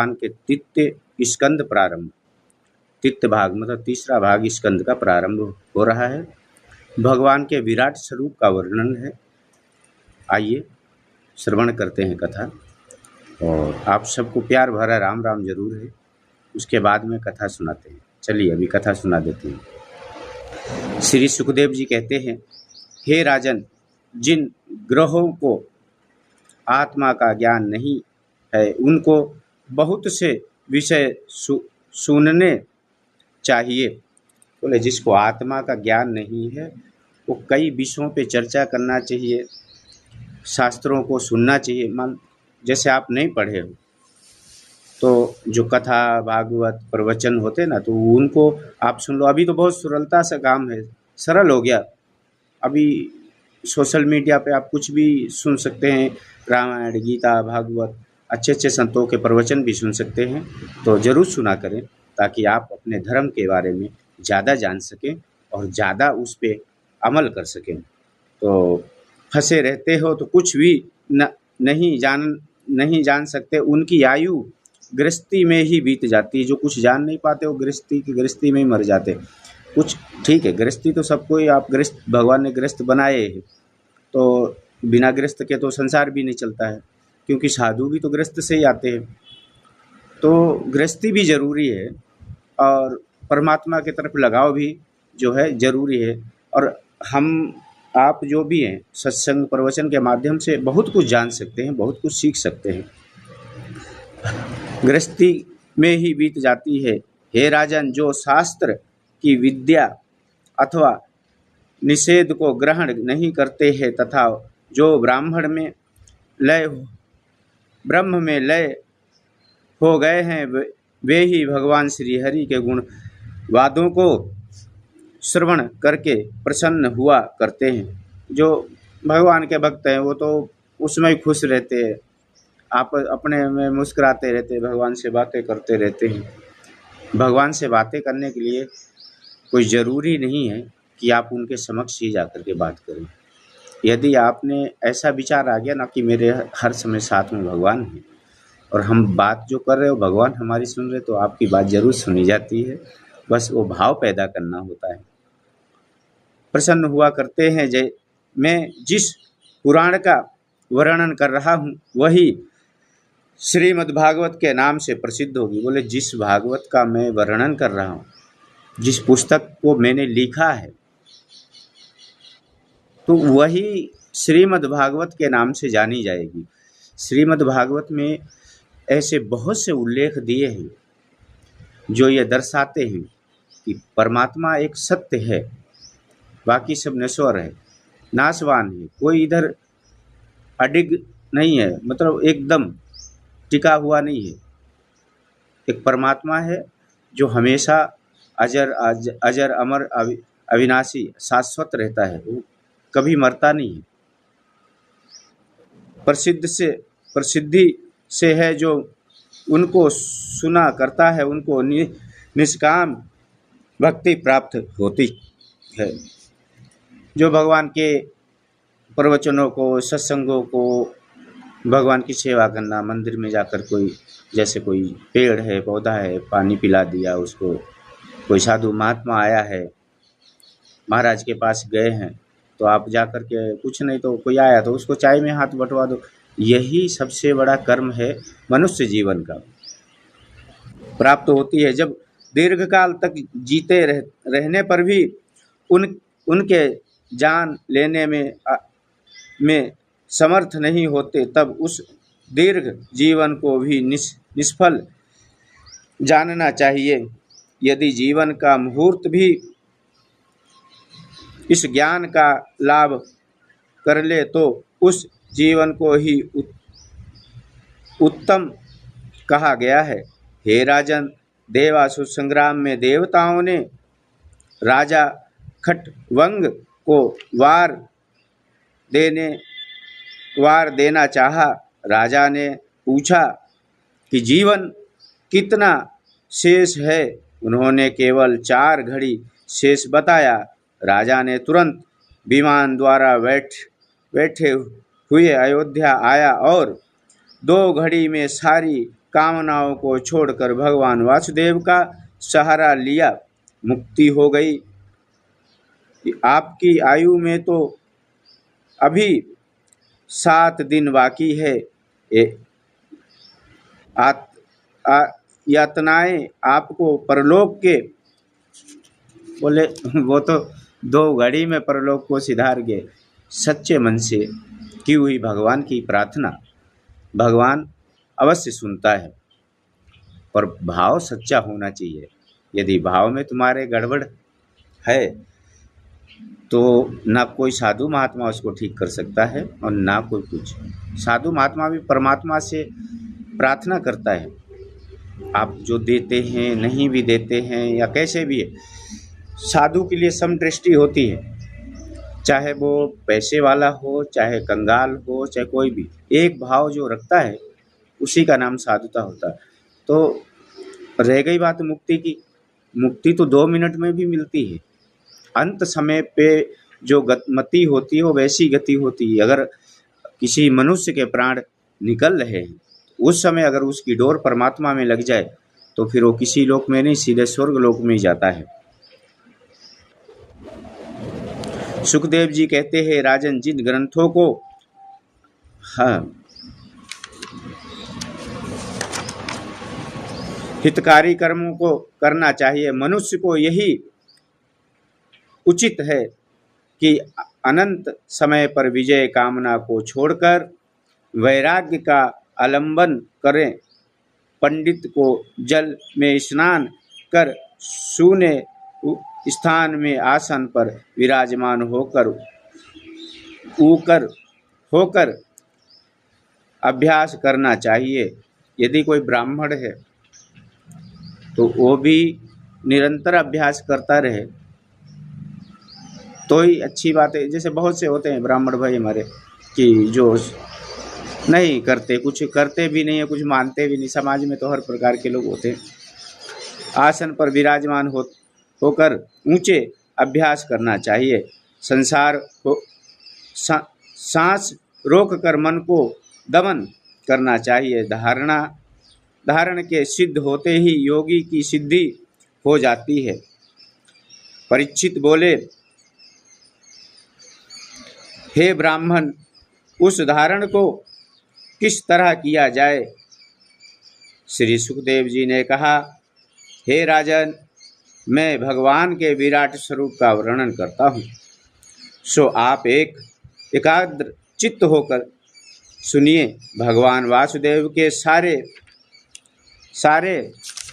भगवान के तृतीय स्कंद प्रारंभ, तृतीय भाग मतलब तीसरा भाग स्कंद का प्रारंभ हो रहा है। भगवान के विराट स्वरूप का वर्णन है। आइए श्रवण करते हैं कथा। और आप सबको प्यार भरा राम राम जरूर है, उसके बाद में कथा सुनाते हैं। चलिए अभी कथा सुना देते हैं। श्री सुखदेव जी कहते हैं, हे राजन, जिन ग्रहों को आत्मा का ज्ञान नहीं है उनको बहुत से विषय सुनने चाहिए। बोले जिसको आत्मा का ज्ञान नहीं है वो कई विषयों पे चर्चा करना चाहिए, शास्त्रों को सुनना चाहिए। मान जैसे आप नहीं पढ़े हो तो जो कथा भागवत प्रवचन होते ना तो उनको आप सुन लो। अभी तो बहुत सरलता से काम है, सरल हो गया। अभी सोशल मीडिया पे आप कुछ भी सुन सकते हैं, रामायण गीता भागवत अच्छे अच्छे संतों के प्रवचन भी सुन सकते हैं। तो ज़रूर सुना करें ताकि आप अपने धर्म के बारे में ज़्यादा जान सकें और ज़्यादा उस पर अमल कर सकें। तो फंसे रहते हो तो कुछ भी नहीं जान सकते। उनकी आयु गृहस्थी में ही बीत जाती है। जो कुछ जान नहीं पाते वो गृहस्थी में ही मर जाते। कुछ ठीक है, गृहस्थी तो सबको ही, आप गृहस्थ भगवान ने गृहस्थ बनाए हैं तो बिना गृहस्थ के तो संसार भी नहीं चलता है, क्योंकि साधु भी तो गृहस्थ से ही आते हैं। तो गृहस्थी भी ज़रूरी है और परमात्मा की तरफ लगाव भी जो है ज़रूरी है। और हम आप जो भी हैं सत्संग प्रवचन के माध्यम से बहुत कुछ जान सकते हैं, बहुत कुछ सीख सकते हैं। गृहस्थी में ही बीत जाती है। हे राजन, जो शास्त्र की विद्या अथवा निषेध को ग्रहण नहीं करते हैं तथा जो ब्रह्म में लय हो गए हैं वे ही भगवान श्री हरि के गुण वादों को श्रवण करके प्रसन्न हुआ करते हैं। जो भगवान के भक्त हैं वो तो उसमें ही खुश रहते हैं, आप अपने में मुस्कुराते रहते हैं, भगवान से बातें करते रहते हैं। भगवान से बातें करने के लिए कोई ज़रूरी नहीं है कि आप उनके समक्ष ही जा कर के बात करें। यदि आपने ऐसा विचार आ गया ना कि मेरे हर समय साथ में भगवान है और हम बात जो कर रहे हो भगवान हमारी सुन रहे, तो आपकी बात ज़रूर सुनी जाती है। बस वो भाव पैदा करना होता है। प्रसन्न हुआ करते हैं। जय मैं जिस पुराण का वर्णन कर रहा हूँ वही श्रीमद् भागवत के नाम से प्रसिद्ध होगी। बोले जिस भागवत का मैं वर्णन कर रहा हूँ, जिस पुस्तक को मैंने लिखा है, तो वही श्रीमद् भागवत के नाम से जानी जाएगी। श्रीमद् भागवत में ऐसे बहुत से उल्लेख दिए हैं जो ये दर्शाते हैं कि परमात्मा एक सत्य है, बाकी सब नश्वर है, नाशवान है, कोई इधर अडिग नहीं है, मतलब एकदम टिका हुआ नहीं है। एक परमात्मा है जो हमेशा अजर अमर अविनाशी शाश्वत रहता है, वो कभी मरता नहीं है। प्रसिद्धि से है, जो उनको सुना करता है उनको निष्काम भक्ति प्राप्त होती है। जो भगवान के प्रवचनों को, सत्संगों को, भगवान की सेवा करना, मंदिर में जाकर कोई जैसे कोई पेड़ है पौधा है पानी पिला दिया उसको, कोई साधु महात्मा आया है महाराज के पास गए हैं तो आप जा कर के, कुछ नहीं तो कोई आया तो उसको चाय में हाथ बंटवा दो। यही सबसे बड़ा कर्म है मनुष्य जीवन का, प्राप्त होती है। जब दीर्घ काल तक जीते रहने पर भी उनके जान लेने में समर्थ नहीं होते, तब उस दीर्घ जीवन को भी निष्फल जानना चाहिए। यदि जीवन का मुहूर्त भी इस ज्ञान का लाभ कर ले तो उस जीवन को ही उत्तम कहा गया है। हे राजन, देवासुर संग्राम में देवताओं ने राजा खट्टवंग को वार देना चाहा। राजा ने पूछा कि जीवन कितना शेष है। उन्होंने केवल 4 घड़ी शेष बताया। राजा ने तुरंत विमान द्वारा बैठे हुए अयोध्या आया और 2 घड़ी में सारी कामनाओं को छोड़कर भगवान वासुदेव का सहारा लिया, मुक्ति हो गई। आपकी आयु में तो अभी 7 दिन बाकी है। यातनाएं आपको परलोक के, बोले वो तो 2 घड़ी में परलोक को सिधार गए। सच्चे मन से की हुई भगवान की प्रार्थना भगवान अवश्य सुनता है, पर भाव सच्चा होना चाहिए। यदि भाव में तुम्हारे गड़बड़ है तो ना कोई साधु महात्मा उसको ठीक कर सकता है और ना कोई कुछ। साधु महात्मा भी परमात्मा से प्रार्थना करता है, आप जो देते हैं नहीं भी देते हैं या कैसे भी है, साधु के लिए समदृष्टि होती है, चाहे वो पैसे वाला हो, चाहे कंगाल हो, चाहे कोई भी। एक भाव जो रखता है उसी का नाम साधुता होता है। तो रह गई बात मुक्ति की, मुक्ति तो 2 मिनट में भी मिलती है। अंत समय पे जो गति होती है वो वैसी गति होती है। अगर किसी मनुष्य के प्राण निकल रहे हैं, उस समय अगर उसकी डोर परमात्मा में लग जाए तो फिर वो किसी लोक में नहीं, सीधे स्वर्ग लोक में ही जाता है। सुखदेव जी कहते हैं, राजन, जिन ग्रंथों को हितकारी कर्मों को करना चाहिए, मनुष्य को यही उचित है कि अनंत समय पर विजय कामना को छोड़कर वैराग्य का अवलंबन करें। पंडित को जल में स्नान कर शून्य स्थान में आसन पर विराजमान होकर अभ्यास करना चाहिए। यदि कोई ब्राह्मण है तो वो भी निरंतर अभ्यास करता रहे तो ही अच्छी बात है। जैसे बहुत से होते हैं ब्राह्मण भाई हमारे कि जो नहीं करते, कुछ करते भी नहीं है, कुछ मानते भी नहीं। समाज में तो हर प्रकार के लोग होते हैं। आसन पर विराजमान होकर ऊंचे अभ्यास करना चाहिए। संसार को सांस रोक कर मन को दमन करना चाहिए। धारण के सिद्ध होते ही योगी की सिद्धि हो जाती है। परीक्षित बोले, हे ब्राह्मण, उस धारण को किस तरह किया जाए? श्री सुखदेव जी ने कहा, हे राजन, मैं भगवान के विराट स्वरूप का वर्णन करता हूँ, सो आप एकाग्र चित्त होकर सुनिए। भगवान वासुदेव के सारे